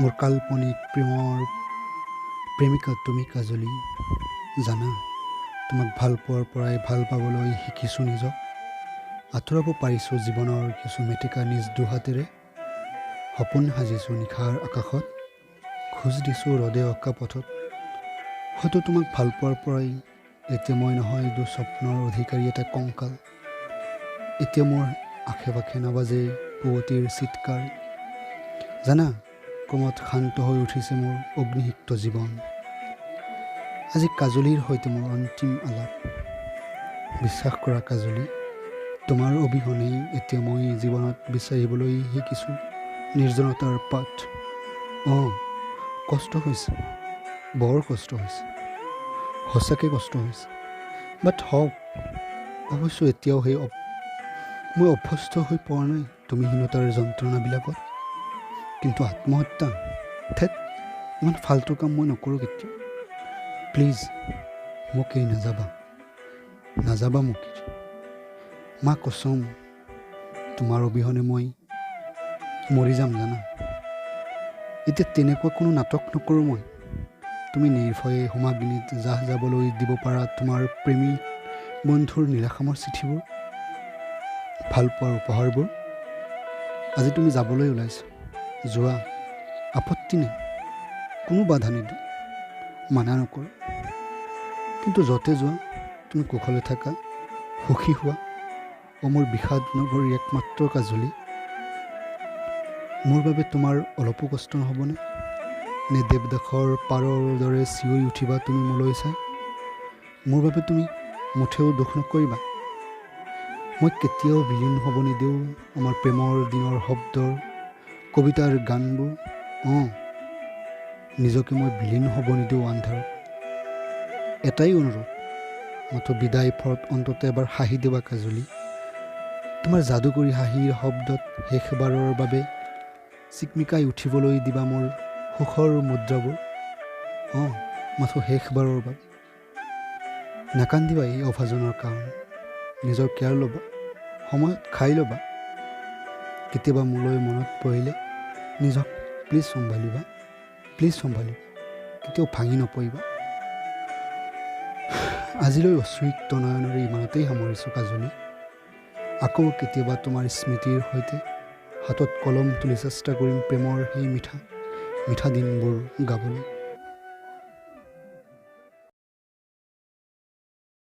মোৰ কাল্পনিক প্ৰেমিকা তুমি কাজলী। জানা, তোমাক ভাল পোৱাৰ পৰাই ভাল পাবলৈ শিকিছোঁ নিজক। আঁতৰাব পাৰিছোঁ জীৱনৰ কিছু মেটেকা নিজ দুহাতেৰে। সপোন সাজিছোঁ নিশাৰ আকাশত, খোজ দিছোঁ ৰদে অঁকা পথত। হয়তো তোমাক ভাল পোৱাৰ পৰাই এতিয়া মই নহয় দুঃস্বপ্নৰ অধিকাৰী এটা কংকাল। এতিয়া মোৰ আশে পাশে নাবাজে পুৱতিৰ চিৎকাৰ। জানা, ক্ৰমত শান্ত হৈ উঠিছে মোৰ অগ্নিসিক্ত জীৱন। আজি কাজলীৰ সৈতে মোৰ অন্তিম আলাপ। বিশ্বাস কৰা কাজলী, তোমাৰ অবিহনেই এতিয়া মই জীৱনত বিচাৰিবলৈ শিকিছোঁ নিৰ্জনতাৰ পাঠ। কষ্ট হৈছে, বৰ কষ্ট হৈছে, সঁচাকৈ কষ্ট হৈছে। বাট হওক, অৱশ্য এতিয়াও মই অভ্যস্ত হৈ পৰা নাই তুমিহীনতাৰ যন্ত্ৰণাবিলাকত। কিন্তু আত্মহত্যা, ঠেট, ইমান ফাল্টু কাম মই নকৰোঁ কেতিয়াও। প্লিজ মোক এৰি নাযাবা মোক এৰি। মা কচম, তোমাৰ অবিহনে মই মৰি যাম জানা। এতিয়া তেনেকুৱা কোনো নাটক নকৰোঁ মই। তুমি নিৰ্ভয়ে হোমাগ্নিত জাহ যাবলৈ দিব পাৰা তোমাৰ প্ৰেমী বন্ধুৰ নিৰাশামৰ চিঠিবোৰ, ভালপোৱাৰ উপহাৰবোৰ। আজি তুমি যাবলৈ ওলাইছা, যোৱা, আপত্তি নাই, কোনো বাধা নিদিওঁ, মানা নকৰোঁ। কিন্তু য'তে যোৱা তুমি কুশলে থাকা, সুখী হোৱা। মোৰ বিষাদ নগৰীৰ একমাত্ৰ কাজলী। মোৰ বাবে তোমাৰ অলপো কষ্ট নহ'বনে? নে দেৱদাসৰ পাৰৰ দৰে চিঞৰি উঠিবা তুমি মোলৈ চাই? মোৰ বাবে তুমি মুঠেও দুখ নকৰিবা। মই কেতিয়াও বিলীন হ'ব নিদিওঁ আমাৰ প্ৰেমৰ দিনৰ শব্দৰ, কবিতাৰ গানবোৰ। নিজকে মই বিলীন হ'ব নিদিওঁ আন্ধাৰত। এটাই অনুৰোধ, মাথো বিদায় ফৰত অন্তত এবাৰ হাঁহি দিবা কাজলী। তোমাৰ যাদুকৰী হাঁহিৰ শব্দত শেষবাৰৰ বাবে চিকমিকাই উঠিবলৈ দিবা মোৰ সুখৰ মুদ্ৰাবোৰ। মাথো শেষবাৰৰ বাবে। নাকান্দিবা এই অভাজনৰ কাৰণে। নিজৰ কেয়াৰ ল'বা, সময়ত খাই ল'বা। কেতিয়াবা মোলৈ মনত পৰিলে নিজক প্লিজ চম্ভালিবা, কেতিয়াও ভাঙি নপৰিবা। আজিলৈ অশ্ৰুক্ত নয়নেৰে ইমানতেই সামৰিছোঁ কাজলী। আকৌ কেতিয়াবা তোমাৰ স্মৃতিৰ সৈতে হাতত কলম তুলি চেষ্টা কৰিম প্ৰেমৰ সেই মিঠা দিনবোৰ গাবলৈ।